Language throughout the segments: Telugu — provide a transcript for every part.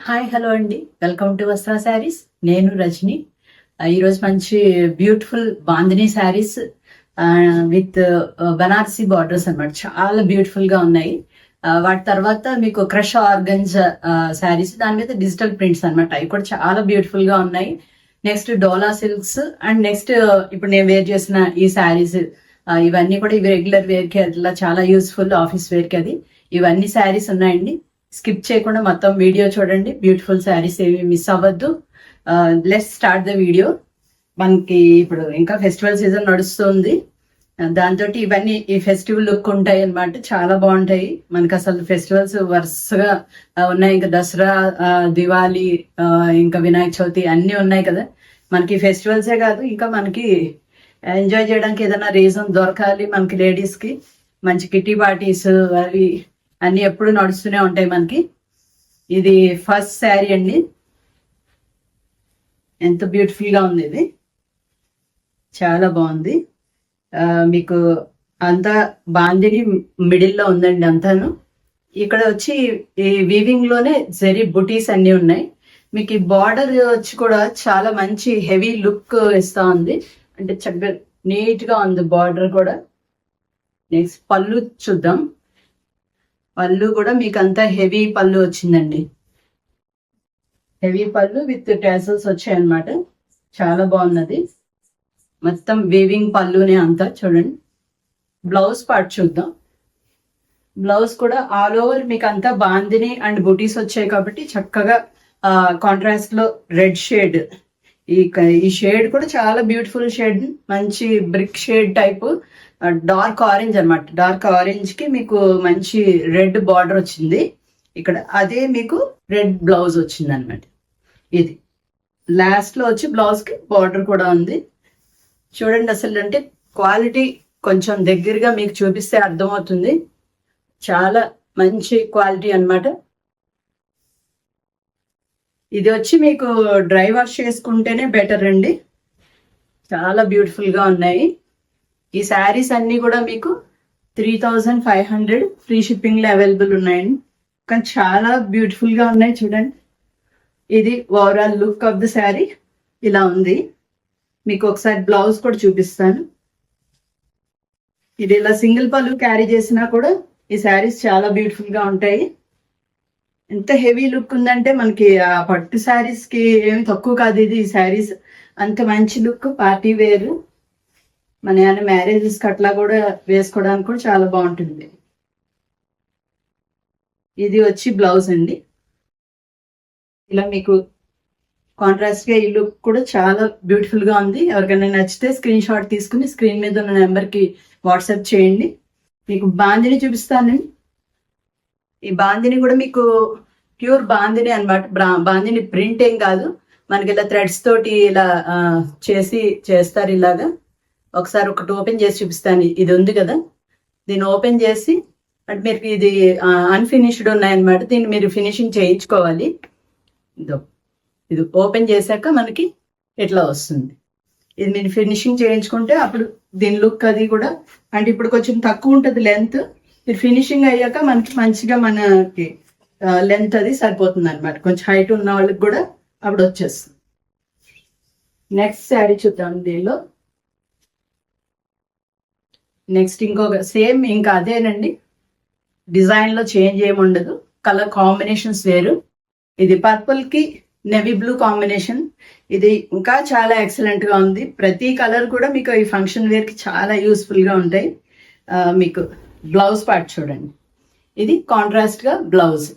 హాయ్ హలో అండి, వెల్కమ్ టు వస్త్ర శారీస్. నేను రజని. ఈరోజు మంచి beautiful bandhani saris with Banarasi borders అన్నమాట. చాలా బ్యూటిఫుల్ గా ఉన్నాయి. వాటి తర్వాత మీకు క్రష్ ఆర్గన్స్ శారీస్, దాని మీద డిజిటల్ ప్రింట్స్ అన్నమాట. అవి కూడా చాలా బ్యూటిఫుల్ గా ఉన్నాయి. Next dola silks and next ఇప్పుడు నేను వేర్ చేసిన ఈ శారీస్, ఇవన్నీ కూడా ఇవి రెగ్యులర్ వేర్ కి అట్లా చాలా యూస్ఫుల్, ఆఫీస్ వేర్ కి. అది ఇవన్నీ శారీస్ ఉన్నాయండి. స్కిప్ చేయకుండా మొత్తం వీడియో చూడండి. బ్యూటిఫుల్ శారీస్ ఏమి మిస్ అవ్వద్దు. Let's start the video. మనకి ఇప్పుడు ఇంకా ఫెస్టివల్ సీజన్ నడుస్తుంది. దాంతో ఇవన్నీ ఈ ఫెస్టివల్ లుక్ ఉంటాయి అన్నమాట. చాలా బాగుంటాయి. మనకి అసలు ఫెస్టివల్స్ వరుసగా ఉన్నాయి. ఇంకా దసరా, దివాళీ, ఇంకా వినాయక చవితి అన్ని ఉన్నాయి కదా. మనకి ఫెస్టివల్సే కాదు, ఇంకా మనకి ఎంజాయ్ చేయడానికి ఏదైనా రీజన్ దొరకాలి మనకి లేడీస్ కి. మంచి కిటీ పార్టీస్ అవి అన్ని ఎప్పుడు నడుస్తూనే ఉంటాయి మనకి. ఇది ఫస్ట్ శారీ అండి. ఎంత బ్యూటిఫుల్ గా ఉంది ఇది, చాలా బాగుంది. మీకు అంతా బాందిని మిడిల్ లో ఉందండి అంతాను. ఇక్కడ వచ్చి ఈ వీవింగ్ లోనే జరీ బుటీస్ అన్ని ఉన్నాయి. మీకు ఈ బార్డర్ వచ్చి కూడా చాలా మంచి హెవీ లుక్ ఇస్తా ఉంది. అంటే చక్కగా నీట్ గా ఉంది బార్డర్ కూడా. నెక్స్ట్ పళ్ళు చూద్దాం. పళ్ళు కూడా మీకు అంతా హెవీ పళ్ళు వచ్చిందండి. హెవీ పళ్ళు విత్ టాసల్స్ వచ్చాయి అన్నమాట. చాలా బాగున్నది. మొత్తం వీవింగ్ పళ్ళునే అంతా చూడండి. బ్లౌజ్ పార్ట్ చూద్దాం. బ్లౌజ్ కూడా ఆల్ ఓవర్ మీకు అంతా బాందిని అండ్ బూటీస్ వచ్చాయి కాబట్టి చక్కగా కాంట్రాస్ట్ లో రెడ్ షేడ్. ఈ షేడ్ కూడా చాలా బ్యూటిఫుల్ షేడ్. మంచి brick shade type, dark orange అన్నమాట. డార్క్ ఆరెంజ్ కి మీకు మంచి రెడ్ బార్డర్ వచ్చింది ఇక్కడ. అదే మీకు రెడ్ బ్లౌజ్ వచ్చింది అనమాట. ఇది లాస్ట్ లో వచ్చి బ్లౌజ్ కి బార్డర్ కూడా ఉంది. చూడండి అసలు అంటే క్వాలిటీ కొంచెం దగ్గరగా మీకు చూపిస్తే అర్థమవుతుంది. చాలా మంచి క్వాలిటీ అన్నమాట. ఇది వచ్చి మీకు డ్రై వాష్ చేసుకుంటేనే బెటర్ అండి. చాలా బ్యూటిఫుల్ గా ఉన్నాయి. ఈ శారీస్ అన్ని కూడా మీకు 3500 ఫ్రీ షిప్పింగ్ లో అవైలబుల్ ఉన్నాయండి. కానీ చాలా బ్యూటిఫుల్ గా ఉన్నాయి చూడండి. ఇది overall look of the sari ఇలా ఉంది. మీకు ఒకసారి బ్లౌజ్ కూడా చూపిస్తాను. ఇది ఇలా సింగిల్ పళ్ళు క్యారీ చేసినా కూడా ఈ శారీస్ చాలా బ్యూటిఫుల్ గా ఉంటాయి. ఎంత హెవీ లుక్ ఉందంటే మనకి ఆ పట్టు శారీస్ కి ఏమి తక్కువ కాదు ఇది. ఈ శారీస్ అంత మంచి లుక్, పార్టీ వేర్, మన ఏమైనా మ్యారేజెస్ అట్లా కూడా వేసుకోవడానికి కూడా చాలా బాగుంటుంది. ఇది వచ్చి బ్లౌజ్ అండి. ఇలా మీకు కాంట్రాస్ట్ గా ఈ లుక్ కూడా చాలా బ్యూటిఫుల్ గా ఉంది. ఎవరికైనా నచ్చితే స్క్రీన్ షాట్ తీసుకుని స్క్రీన్ మీద ఉన్న నెంబర్ కి వాట్సాప్ చేయండి. మీకు బాందిని చూపిస్తానండి. ఈ బాందిని కూడా మీకు ప్యూర్ బాందిని అనమాట. బాందిని ప్రింట్ ఏం కాదు, మనకి ఇలా థ్రెడ్స్ తోటి ఇలా చేస్తారు ఇలాగా. ఒకసారి ఒకటి ఓపెన్ చేసి చూపిస్తాను. ఇది ఉంది కదా, దీన్ని ఓపెన్ చేసి అంటే మీరు ఇది అన్ఫినిష్డ్ ఉన్నాయన్నమాట. దీన్ని మీరు ఫినిషింగ్ చేయించుకోవాలి. ఇది ఓపెన్ చేశాక మనకి ఎట్లా వస్తుంది. ఇది మీరు ఫినిషింగ్ చేయించుకుంటే అప్పుడు దీని లుక్ అది కూడా అంటే ఇప్పుడు కొంచెం తక్కువ ఉంటుంది లెంత్. మీరు ఫినిషింగ్ అయ్యాక మనకి మంచిగా మనకి లెంత్ అది సరిపోతుంది అనమాట. కొంచెం హైట్ ఉన్న వాళ్ళకి కూడా అప్పుడు వచ్చేస్తుంది. నెక్స్ట్ శారీ చూద్దాం. దీనిలో నెక్స్ట్ ఇంకొక సేమ్ ఇంకా అదేనండి. డిజైన్ లో చేంజ్ ఏమి ఉండదు. కలర్ కాంబినేషన్స్ వేరు. ఇది పర్పుల్ కి నెవీ బ్లూ కాంబినేషన్. ఇది ఇంకా చాలా ఎక్సలెంట్ గా ఉంది. ప్రతి కలర్ కూడా మీకు ఈ ఫంక్షన్ వేర్ కి చాలా యూస్ఫుల్ గా ఉంటాయి. మీకు బ్లౌజ్ పార్ట్ చూడండి. ఇది కాంట్రాస్ట్ గా బ్లౌజ్.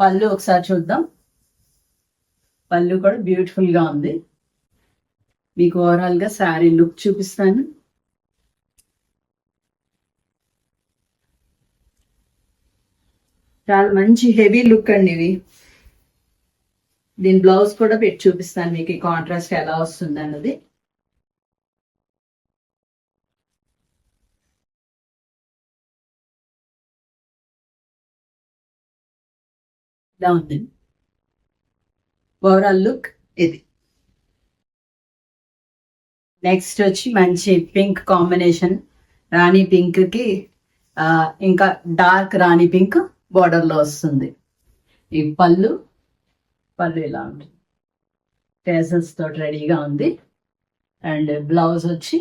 పళ్ళు ఒకసారి చూద్దాం. పళ్ళు కూడా బ్యూటిఫుల్ గా ఉంది. మీకు ఓవరాల్ గా శారీ లుక్ చూపిస్తాను. చాలా మంచి హెవీ లుక్ అండి ఇవి. దీని బ్లౌజ్ కూడా పెట్టి చూపిస్తాను మీకు ఈ కాంట్రాస్ట్ ఎలా వస్తుంది అన్నది. ఇలా ఉంది ఓవరాల్ లుక్ ఇది. నెక్స్ట్ వచ్చి మంచి పింక్ కాంబినేషన్. రాణి పింక్ కి ఇంకా డార్క్ రాణి పింక్ బార్డర్ లో వస్తుంది. ఈ పళ్ళు ఇలా ఉంటుంది, టేసల్స్ తోటి రెడీగా ఉంది. అండ్ బ్లౌజ్ వచ్చి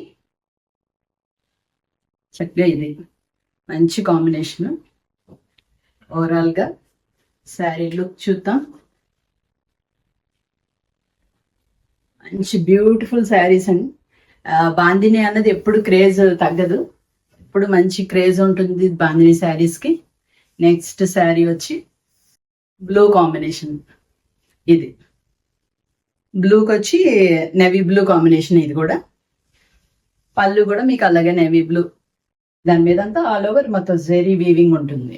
చక్కగా ఇది మంచి కాంబినేషన్. ఓవరాల్గా శారీ లుక్ చూద్దాం. మంచి బ్యూటిఫుల్ శారీస్ అండి. బాందిని అన్నది ఎప్పుడు క్రేజ్ తగ్గదు, ఇప్పుడు మంచి క్రేజ్ ఉంటుంది బాందిని శారీస్కి. నెక్స్ట్ శారీ వచ్చి బ్లూ కాంబినేషన్. ఇది బ్లూకి వచ్చి నేవీ బ్లూ కాంబినేషన్. ఇది కూడా పళ్ళు కూడా మీకు అలాగే నేవీ బ్లూ, దాని మీద అంతా ఆల్ ఓవర్ మొత్తం జెరీ వీవింగ్ ఉంటుంది.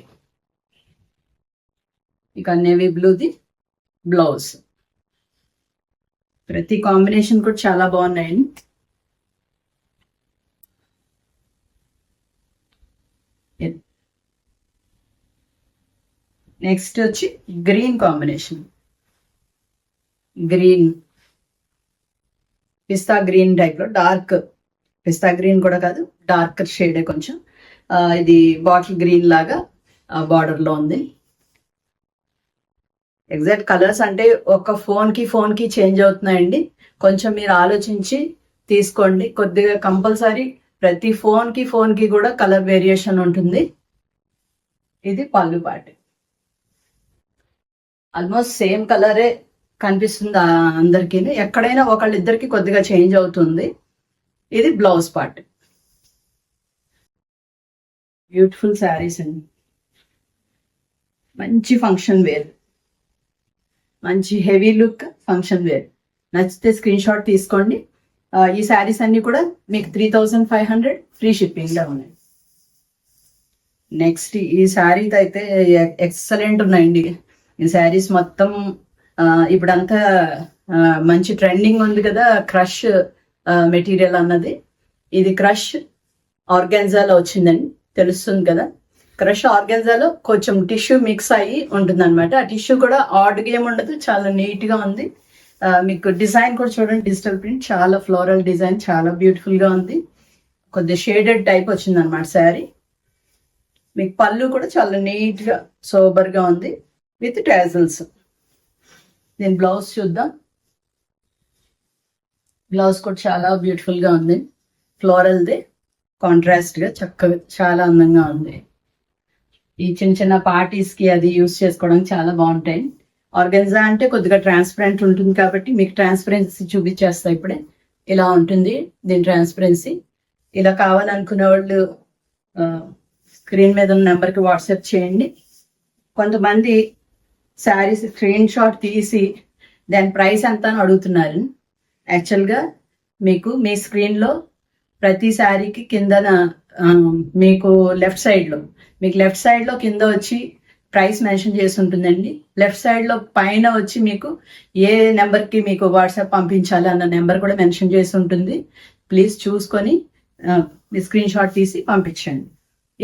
ఇక నేవీ బ్లూది బ్లౌజ్. ప్రతి కాంబినేషన్ కూడా చాలా బాగున్నాయండి. నెక్స్ట్ వచ్చి గ్రీన్ కాంబినేషన్. గ్రీన్ పిస్తా గ్రీన్ టైప్ లో, డార్క్ పిస్తా గ్రీన్ కూడా కాదు, డార్క్ షేడే కొంచెం. ఇది బాటిల్ గ్రీన్ లాగా బార్డర్ లో ఉంది. ఎగ్జాక్ట్ కలర్స్ అంటే ఒక ఫోన్ కి చేంజ్ అవుతున్నాయండి. కొంచెం మీరు ఆలోచించి తీసుకోండి. కొద్దిగా కంపల్సరీ ప్రతి ఫోన్ కి కూడా కలర్ వేరియేషన్ ఉంటుంది. ఇది పళ్ళు పార్ట్. ఆల్మోస్ట్ సేమ్ కలరే కనిపిస్తుంది అందరికీ. ఎక్కడైనా ఒకళ్ళిద్దరికి కొద్దిగా చేంజ్ అవుతుంది. ఇది బ్లౌజ్ పార్ట్. బ్యూటిఫుల్ శారీస్ అండి, మంచి ఫంక్షన్ వేర్, మంచి హెవీ లుక్ ఫంక్షన్ వేర్. నచ్చితే స్క్రీన్ షాట్ తీసుకోండి. ఈ శారీస్ అన్ని కూడా మీకు 3500 ఫ్రీ షిప్పింగ్ లో ఉన్నాయి. నెక్స్ట్ ఈ శారీస్ అయితే ఎక్సలెంట్ ఉన్నాయండి. ఈ శారీస్ మొత్తం ఇప్పుడంతా మంచి ట్రెండింగ్ ఉంది కదా క్రష్ మెటీరియల్ అన్నది. ఇది క్రష్ ఆర్గాన్జాలో వచ్చిందని తెలుస్తుంది కదా. క్రష్ ఆర్గాన్జాలో కొంచెం టిష్యూ మిక్స్ అయ్యి ఉంటుంది అనమాట. ఆ టిష్యూ కూడా ఆడ్గా ఏమి ఉండదు, చాలా నీట్ గా ఉంది. మీకు డిజైన్ కూడా చూడండి, డిజిటల్ ప్రింట్, చాలా ఫ్లోరల్ డిజైన్, చాలా బ్యూటిఫుల్ గా ఉంది. కొద్దిగా షేడెడ్ టైప్ వచ్చింది అనమాట శారీ. మీకు పళ్ళు కూడా చాలా నీట్ గా సోబర్ గా ఉంది విత్ టాజల్స్. దీని బ్లౌజ్ చూద్దాం. బ్లౌజ్ కూడా చాలా బ్యూటిఫుల్ గా ఉంది, ఫ్లోరల్ది కాంట్రాస్ట్ గా చక్కగా చాలా అందంగా ఉంది. ఈ చిన్న చిన్న పార్టీస్ కి అది యూస్ చేసుకోవడానికి చాలా బాగుంటాయి. ఆర్గన్జా అంటే కొద్దిగా ట్రాన్స్పరెంట్ ఉంటుంది కాబట్టి మీకు ట్రాన్స్పరెన్సీ చూపించేస్తా ఇప్పుడే. ఇలా ఉంటుంది దీని ట్రాన్స్పరెన్సీ. ఇలా కావాలనుకునే వాళ్ళు స్క్రీన్ మీద ఉన్న నెంబర్కి వాట్సాప్ చేయండి. కొంతమంది శారీస్ స్క్రీన్ షాట్ తీసి దాని ప్రైస్ ఎంత అని అడుగుతున్నారు. యాక్చువల్గా మీకు మీ స్క్రీన్లో ప్రతి శారీకి కిందన మీకు లెఫ్ట్ సైడ్లో కింద వచ్చి ప్రైస్ మెన్షన్ చేసి ఉంటుందండి. లెఫ్ట్ సైడ్లో పైన వచ్చి మీకు ఏ నెంబర్కి మీకు వాట్సాప్ పంపించాలి అన్న నెంబర్ కూడా మెన్షన్ చేసి ఉంటుంది. ప్లీజ్ చూసుకొని మీ స్క్రీన్ షాట్ తీసి పంపించండి.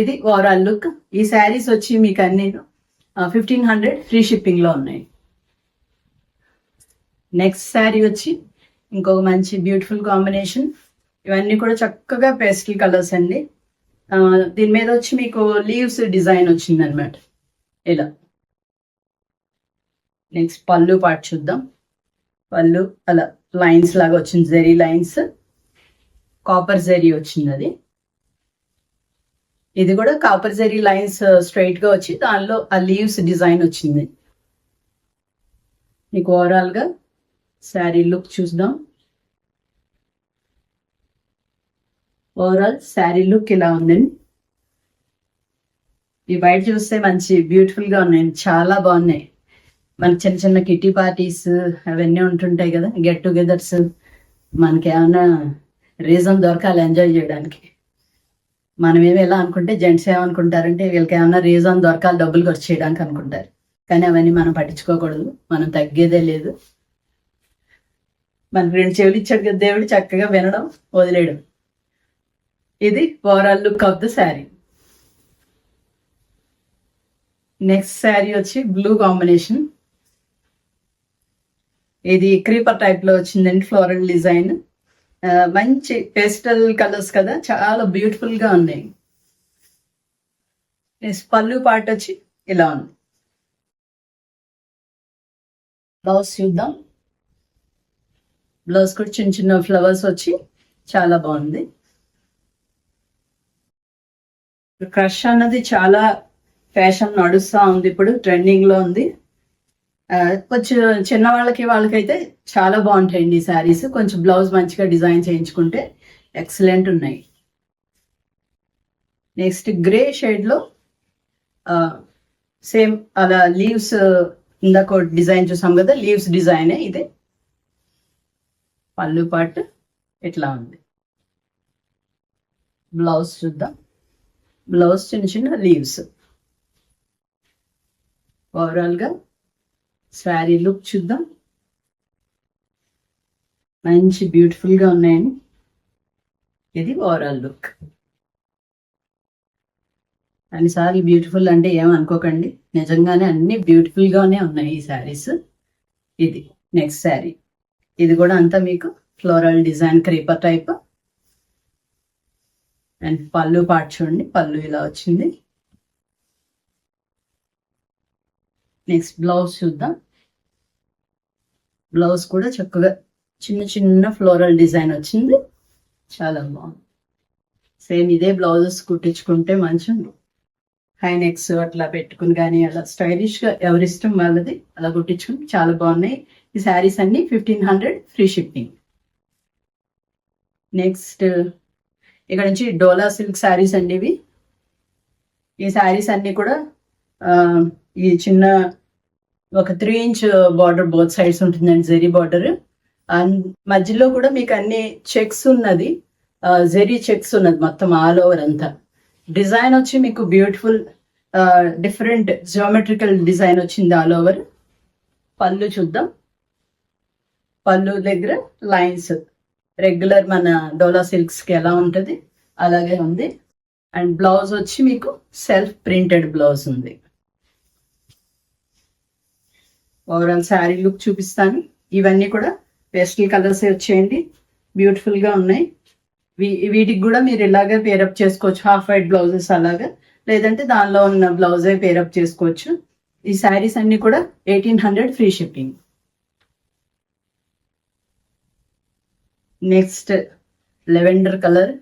ఇది ఓవరాల్ లుక్. ఈ శారీస్ వచ్చి మీకు అన్ని 1500 ఫ్రీ షిప్పింగ్లో ఉన్నాయి. నెక్స్ట్ శారీ వచ్చి ఇంకొక మంచి బ్యూటిఫుల్ కాంబినేషన్. ఇవన్నీ కూడా చక్కగా పేస్టల్ కలర్స్ అండి. దీని మీద వచ్చి మీకు లీవ్స్ డిజైన్ వచ్చింది అనమాట ఇలా. నెక్స్ట్ పళ్ళు పార్ట్ చూద్దాం. పళ్ళు అలా లైన్స్ లాగా వచ్చింది, జెరీ లైన్స్, కాపర్ జెరీ వచ్చింది. అది ఇది కూడా కాపర్ జెరీ లైన్స్ స్ట్రైట్ గా వచ్చి దానిలో ఆ లీవ్స్ డిజైన్ వచ్చింది. మీకు ఓవరాల్ గా శారీ లుక్ చూద్దాం. ఓవరాల్ శారీ లుక్ ఇలా ఉందండి. ఈ బయట చూస్తే మంచి బ్యూటిఫుల్ గా ఉన్నాయి, చాలా బాగున్నాయి. మనకి చిన్న చిన్న కిటీ పార్టీస్ అవన్నీ ఉంటుంటాయి కదా, గెట్ టుగెదర్స్, మనకి ఏమైనా రీజన్ దొరకాలి ఎంజాయ్ చేయడానికి. మనమేమి ఎలా అనుకుంటే జెంట్స్ ఏమనుకుంటారంటే వీళ్ళకి ఏమన్నా రీజన్ దొరకాలి డబ్బులు ఖర్చు చేయడానికి అనుకుంటారు. కానీ అవన్నీ మనం పట్టించుకోకూడదు, మనం తగ్గేదే లేదు. మనకి 2 చెవులు ఇచ్చాడు కదా దేవుడు, చక్కగా వినడం వదిలేయడం. ఇది overall look of the sari. Next sari వచ్చి బ్లూ కాంబినేషన్. ఇది క్రీపర్ టైప్ లో వచ్చిందండి, ఫ్లోరల్ డిజైన్. మంచి పేస్టల్ కలర్స్ కదా, చాలా బ్యూటిఫుల్ గా ఉన్నాయి. పళ్ళు పార్ట్ వచ్చి ఇలా ఉంది. బ్లౌజ్ చూద్దాం. బ్లౌజ్ కూడా చిన్న చిన్న ఫ్లవర్స్ వచ్చి చాలా బాగుంది. క్రష్ అన్నది చాలా ఫ్యాషన్ నడుస్తూ ఉంది, ఇప్పుడు ట్రెండింగ్ లో ఉంది. కొంచెం చిన్న వాళ్ళకైతే చాలా బాగుంటాయండి ఈ శారీస్. కొంచెం బ్లౌజ్ మంచిగా డిజైన్ చేయించుకుంటే ఎక్సలెంట్ ఉన్నాయి. నెక్స్ట్ గ్రే షేడ్ లో సేమ్ అలా లీవ్స్ ఇందాక డిజైన్ చూసాం కదా, లీవ్స్ డిజైనే ఇది. పళ్ళు పాటు ఇట్లా ఉంది. బ్లౌజ్ చూద్దాం. బ్లౌజ్ చిన్న చిన్న లీవ్స్. ఓవరాల్ గా శారీ లుక్ చూద్దాం. మంచి బ్యూటిఫుల్ గా ఉన్నాయండి. ఇది ఓవరాల్ లుక్. అన్నిసార్లు బ్యూటిఫుల్ అంటే ఏమనుకోకండి, నిజంగానే అన్ని బ్యూటిఫుల్ గానే ఉన్నాయి ఈ శారీస్. ఇది నెక్స్ట్ శారీ. ఇది కూడా అంతా మీకు floral design creeper type. And పళ్ళు పార్ట్ చూడండి, పళ్ళు ఇలా వచ్చింది. నెక్స్ట్ బ్లౌజ్ చూద్దాం. బ్లౌజ్ కూడా చక్కగా చిన్న చిన్న ఫ్లోరల్ డిజైన్ వచ్చింది, చాలా బాగుంది. సేమ్ ఇదే బ్లౌజెస్ కుట్టించుకుంటే మంచి హై నెక్స్ అట్లా పెట్టుకుని కానీ అలా స్టైలిష్ గా ఎవరిష్టం వాళ్ళది అలా కుట్టించుకుని చాలా బాగున్నాయి. ఈ శారీస్ అన్ని 1500 ఫ్రీ షిప్పింగ్. నెక్స్ట్ ఇక్కడ నుంచి డోలా సిల్క్ శారీస్ అండి ఇవి. ఈ శారీస్ అన్ని కూడా ఈ చిన్న ఒక 3 ఇంచ్ బార్డర్ బోత్ సైడ్స్ ఉంటుందండి, జెరీ బార్డర్. అండ్ మధ్యలో కూడా మీకు అన్ని చెక్స్ ఉన్నది, జెరీ చెక్స్ ఉన్నది మొత్తం ఆల్ ఓవర్ అంతా. డిజైన్ వచ్చి మీకు బ్యూటిఫుల్ డిఫరెంట్ జియోమెట్రికల్ డిజైన్ వచ్చింది ఆల్ ఓవర్. పళ్ళు చూద్దాం. పళ్ళు దగ్గర లైన్స్ రెగ్యులర్ మన డోలా సిల్క్స్ కి ఎలా ఉంటుంది అలాగే ఉంది. అండ్ బ్లౌజ్ వచ్చి మీకు సెల్ఫ్ ప్రింటెడ్ బ్లౌజ్ ఉంది. ఓవరాల్ శారీ లుక్ చూపిస్తాను. ఇవన్నీ కూడా పేస్టల్ కలర్స్ వచ్చేయండి, బ్యూటిఫుల్ గా ఉన్నాయి. వీటికి కూడా మీరు ఇలాగే పేరప్ చేసుకోవచ్చు, హాఫ్ వైట్ బ్లౌజెస్ అలాగా, లేదంటే దానిలో ఉన్న బ్లౌజే పేరప్ చేసుకోవచ్చు. ఈ శారీస్ అన్ని కూడా 1800 free shipping. Next lavender colour.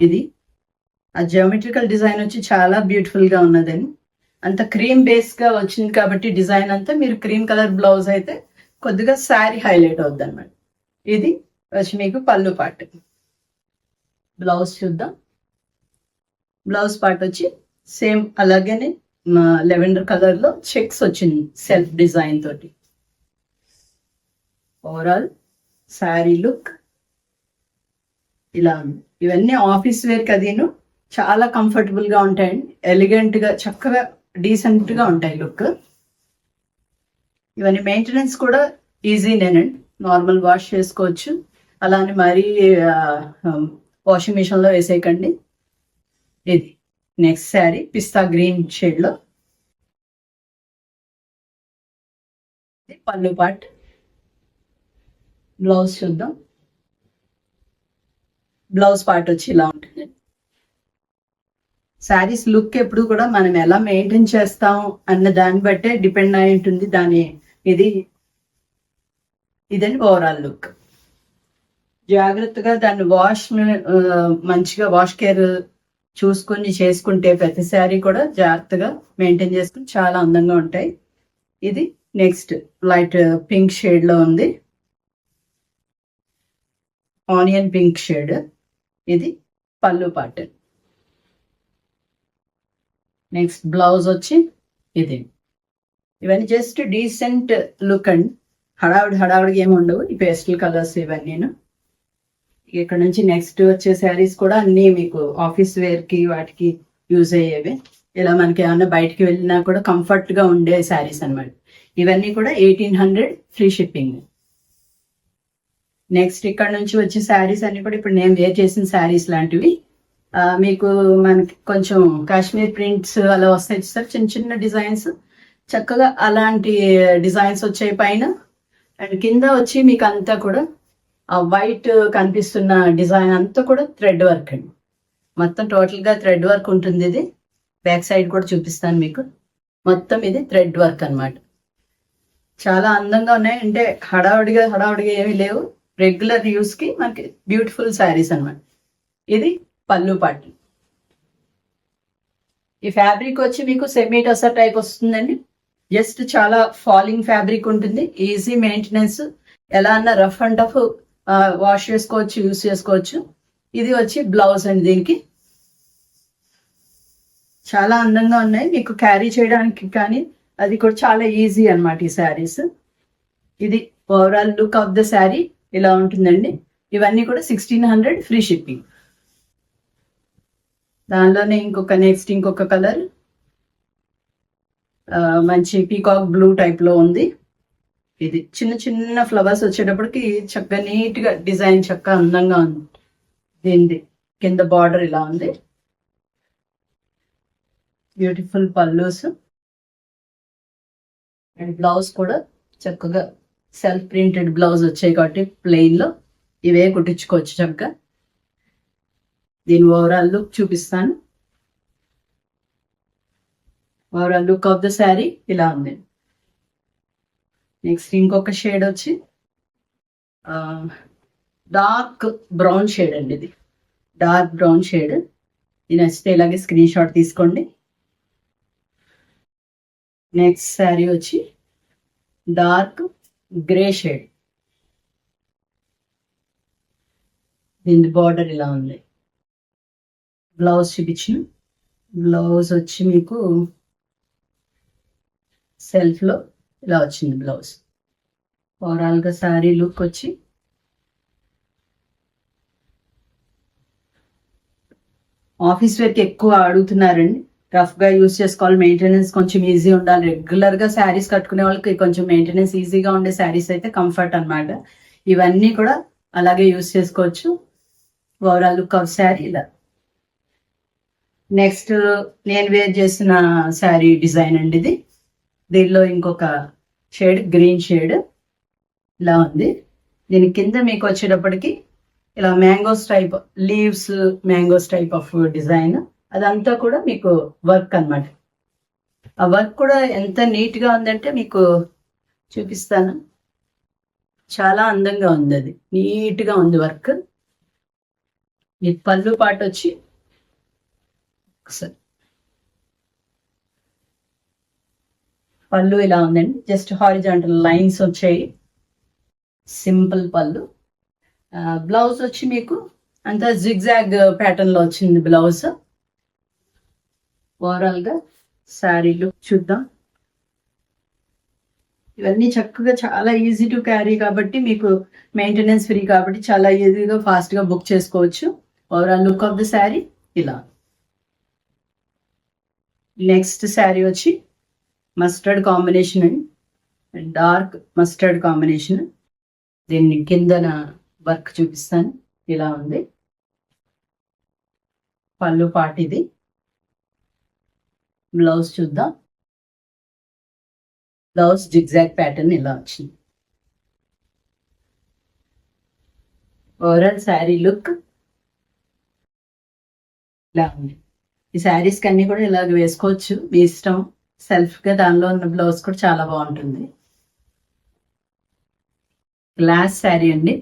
ఇది ఆ జియోమెట్రికల్ డిజైన్ వచ్చి చాలా బ్యూటిఫుల్ గా ఉన్నదని. అంత క్రీమ్ బేస్ గా వచ్చింది కాబట్టి డిజైన్ అంతా, మీరు క్రీమ్ కలర్ బ్లౌజ్ అయితే కొద్దిగా శారీ హైలైట్ అవుద్ది అనమాట. ఇది వచ్చి మీకు పళ్ళు పార్ట్. బ్లౌజ్ చూద్దాం. బ్లౌజ్ పార్ట్ వచ్చి సేమ్ అలాగనే లెవెండర్ కలర్ లో చెక్స్ వచ్చింది సెల్ఫ్ డిజైన్ తోటి. ఓవరాల్ శారీ లుక్ ఇలా ఉంది. ఇవన్నీ ఆఫీస్ వేర్ కదీను చాలా కంఫర్టబుల్ గా ఉంటాయండి, ఎలిగెంట్ గా చక్కగా డీసెంట్ గా ఉంటాయి లుక్. ఇవన్నీ మెయింటెనెన్స్ కూడా ఈజీనేనండి, నార్మల్ వాష్ చేసుకోవచ్చు. అలానే మరీ వాషింగ్ మిషన్ లో వేసేయకండి. ఇది నెక్స్ట్ శారీ పిస్తా గ్రీన్ షేడ్ లో. పళ్ళు పార్ట్. బ్లౌజ్ చూద్దాం. బ్లౌజ్ పార్ట్ వచ్చి ఇలా ఉంటుంది. శారీస్ లుక్ ఎప్పుడు కూడా మనం ఎలా మెయింటైన్ చేస్తాం అన్న దాన్ని బట్టే డిపెండ్ అయి ఉంటుంది. ఇదండి ఓవరాల్ లుక్. జాగ్రత్తగా దాన్ని మంచిగా వాష్ కేర్ చూసుకొని చేసుకుంటే ప్రతి శారీ కూడా జాగ్రత్తగా మెయింటైన్ చేసుకుని చాలా అందంగా ఉంటాయి. ఇది నెక్స్ట్ లైట్ పింక్ షేడ్ లో ఉంది, ఆనియన్ పింక్ షేడ్. ఇది పళ్ళు పార్ట్. నెక్స్ట్ బ్లౌజ్ వచ్చి ఇది. ఇవన్నీ జస్ట్ డీసెంట్ లుక్ అండి, హడావుడిగా ఏమి ఉండవు ఈ పేస్టల్ కలర్స్ ఇవన్నీను. ఇక్కడ నుంచి నెక్స్ట్ వచ్చే శారీస్ కూడా అన్ని మీకు ఆఫీస్ వేర్ కి వాటికి యూజ్ అయ్యేవి. ఇలా మనకి ఏమన్నా బయటికి వెళ్ళినా కూడా కంఫర్ట్ గా ఉండే శారీస్ అనమాట. ఇవన్నీ కూడా 1800 ఫ్రీ షిప్పింగ్. నెక్స్ట్ ఇక్కడ నుంచి వచ్చే శారీస్ అన్ని కూడా ఇప్పుడు నేను వేర్ చేసిన శారీస్ లాంటివి. మీకు మనకి కొంచెం కాశ్మీర్ ప్రింట్స్ అలా వస్తాయి సార్, చిన్న చిన్న డిజైన్స్, చక్కగా అలాంటి డిజైన్స్ వచ్చాయి పైన. అండ్ కింద వచ్చి మీకు అంతా కూడా ఆ వైట్ కనిపిస్తున్న డిజైన్ అంతా కూడా థ్రెడ్ వర్క్ అండి, మొత్తం టోటల్ గా థ్రెడ్ వర్క్ ఉంటుంది. ఇది బ్యాక్ సైడ్ కూడా చూపిస్తాను మీకు, మొత్తం ఇది థ్రెడ్ వర్క్ అన్నమాట. చాలా అందంగా ఉన్నాయి. అంటే హడావుడిగా ఏమీ లేవు. రెగ్యులర్ యూస్ కి మనకి బ్యూటిఫుల్ శారీస్ అన్నమాట. ఇది పళ్ళు పాటు. ఈ ఫ్యాబ్రిక్ వచ్చి మీకు సెమీ టసర్ టైప్ వస్తుందండి. జస్ట్ చాలా ఫాలింగ్ ఫ్యాబ్రిక్ ఉంటుంది. Easy maintenance. ఎలా అన్నా రఫ్ అండ్ టఫ్ వాష్ చేసుకోవచ్చు, యూస్ చేసుకోవచ్చు. ఇది వచ్చి బ్లౌజ్ అండి. దీనికి చాలా అందంగా ఉన్నాయి. మీకు క్యారీ చేయడానికి కానీ అది కూడా చాలా ఈజీ అన్నమాట ఈ శారీస్. ఇది overall look of the sari ఇలా ఉంటుందండి. ఇవన్నీ కూడా 1600 ఫ్రీ షిప్పింగ్. దానిలోనే ఇంకొక కలర్ మంచి పీకాక్ బ్లూ టైప్ లో ఉంది. ఇది చిన్న చిన్న ఫ్లవర్స్ వచ్చేటప్పటికి చక్కగా నీట్ గా డిజైన్ చక్కగా అందంగా ఉంది. దీనిది కింద బార్డర్ ఇలా ఉంది. బ్యూటిఫుల్ పల్లూస్ అండ్ బ్లౌజ్ కూడా చక్కగా సెల్ఫ్ ప్రింటెడ్ బ్లౌజ్ వచ్చాయి కాబట్టి ప్లెయిన్ లో ఇవే కుట్టించుకోవచ్చు చక్కగా. దీని ఓవరాల్ లుక్ చూపిస్తాను. Overall look of the sari ఇలా ఉంది. నెక్స్ట్ ఇంకొక షేడ్ వచ్చి డార్క్ బ్రౌన్ షేడ్ అండి. ఇది డార్క్ బ్రౌన్ షేడ్. ఇది నచ్చితే ఇలాగే స్క్రీన్ షాట్ తీసుకోండి. నెక్స్ట్ శారీ వచ్చి డార్క్ గ్రే షేడ్. దీని బార్డర్ ఇలా ఉంది. బ్లౌజ్ చూపించిన బ్లౌజ్ వచ్చి మీకు సెల్ఫ్ లో ఇలా వచ్చింది బ్లౌజ్. ఓవరాల్ గా శారీ లుక్ వచ్చి ఆఫీస్ వేర్ కి ఎక్కువ అడుగుతున్నారండి. రఫ్ గా యూస్ చేసుకోవాలి, మెయింటెనెన్స్ కొంచెం ఈజీ ఉండాలి. రెగ్యులర్ గా శారీస్ కట్టుకునే వాళ్ళకి కొంచెం మెయింటెనెన్స్ ఈజీగా ఉండే శారీస్ అయితే కంఫర్ట్ అన్నమాట. ఇవన్నీ కూడా అలాగే యూస్ చేసుకోవచ్చు. ఓవరాల్ లుక్ ఆఫ్ శారీ ఇలా. నెక్స్ట్ నేను వేర్ చేసిన శారీ డిజైన్ అండి ఇది. దీనిలో ఇంకొక షేడ్ గ్రీన్ షేడ్ ఇలా ఉంది. దీని కింద మీకు వచ్చేటప్పటికి ఇలా mangoes type leaves, mangoes type of design. అదంతా కూడా మీకు వర్క్ అన్నమాట. ఆ వర్క్ కూడా ఎంత నీట్ గా ఉందంటే మీకు చూపిస్తాను. చాలా అందంగా ఉంది. అది నీట్ గా ఉంది వర్క్. ఈ పళ్ళు పాట వచ్చి పళ్ళు ఇలా ఉందండి. జస్ట్ హారిజాంటల్ లైన్స్ వచ్చాయి. సింపుల్ పళ్ళు. బ్లౌజ్ వచ్చి మీకు అంతా జిగ్జాగ్ ప్యాటర్న్ లో వచ్చింది బ్లౌజ్. ఓవరాల్ గా శారీ లుక్ చూద్దాం. ఇవన్నీ చక్కగా చాలా ఈజీ టు క్యారీ కాబట్టి మీకు మెయింటెనెన్స్ ఫ్రీ కాబట్టి చాలా ఈజీగా ఫాస్ట్ గా బుక్ చేసుకోవచ్చు. Overall look of the sari ఇలా. నెక్స్ట్ శారీ వచ్చి మస్టర్డ్ కాంబినేషన్ అండి. Dark mustard combination. దీన్ని కిందన వర్క్ చూపిస్తాను. ఇలా ఉంది పళ్ళు పాట. ఇది బ్లౌజ్ చూద్దాం. బ్లౌజ్ జిగ్జాగ్ ప్యాటర్న్ ఇలా వచ్చింది. ఓవరాల్ శారీ లుక్ ఇలా ఉంది. ఈ శారీస్ కన్నీ కూడా ఇలాగ వేసుకోవచ్చు, మీ ఇష్టం. సెల్ఫ్ గా దానిలో ఉన్న బ్లౌజ్ కూడా చాలా బాగుంటుంది. గ్లాస్ శారీ అండి.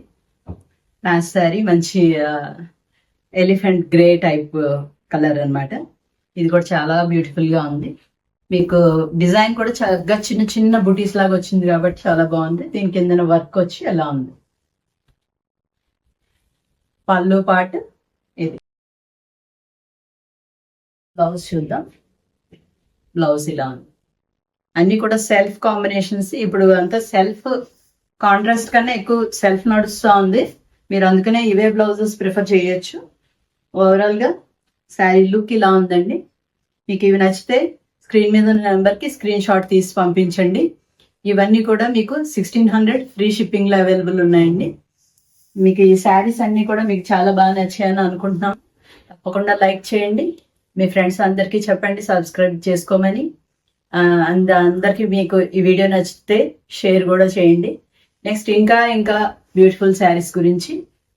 గ్లాస్ శారీ మంచి ఎలిఫెంట్ గ్రే టైప్ కలర్ అన్నమాట. ఇది కూడా చాలా బ్యూటిఫుల్ గా ఉంది. మీకు డిజైన్ కూడా చక్కగా చిన్న చిన్న బుటీస్ లాగా వచ్చింది కాబట్టి చాలా బాగుంది. దీని కింద వర్క్ వచ్చి ఎలా ఉంది. పళ్ళు పార్ట్ ఇది. బ్లౌజ్ చూద్దాం. బ్లౌజ్ ఇలా ఉంది. అన్ని కూడా సెల్ఫ్ కాంబినేషన్స్. ఇప్పుడు అంతా సెల్ఫ్ కాంట్రాస్ట్ కన్నా ఎక్కువ సెల్ఫ్ నడుస్తూ ఉంది. మీరు అందుకనే ఇవే బ్లౌజెస్ ప్రిఫర్ చేయొచ్చు. ఓవరాల్ గా శారీ లుక్ ఇలా ఉందండి. మీకు ఇవి నచ్చితే స్క్రీన్ మీద ఉన్న నెంబర్ కి స్క్రీన్ షాట్ తీసి పంపించండి. ఇవన్నీ కూడా మీకు 1600 ఫ్రీ షిప్పింగ్ లో అవైలబుల్ ఉన్నాయండి. మీకు ఈ శారీస్ అన్ని కూడా మీకు చాలా బాగా నచ్చాయని అనుకుంటున్నాం. తప్పకుండా లైక్ చేయండి. మీ ఫ్రెండ్స్ అందరికీ చెప్పండి సబ్స్క్రైబ్ చేసుకోమని. అందరికీ మీకు ఈ వీడియో నచ్చితే షేర్ కూడా చేయండి. నెక్స్ట్ ఇంకా బ్యూటిఫుల్ శారీస్ గురించి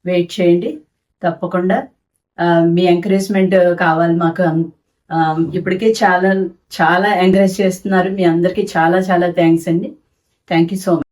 వెయిట్ చేయండి. తప్పకుండా మీ ఎంకరేజ్మెంట్ కావాలి మాకు. ఇప్పటికే చాలా చాలా ఎంకరేజ్ చేస్తున్నారు. మీ అందరికీ చాలా చాలా థ్యాంక్స్ అండి. Thank you so much.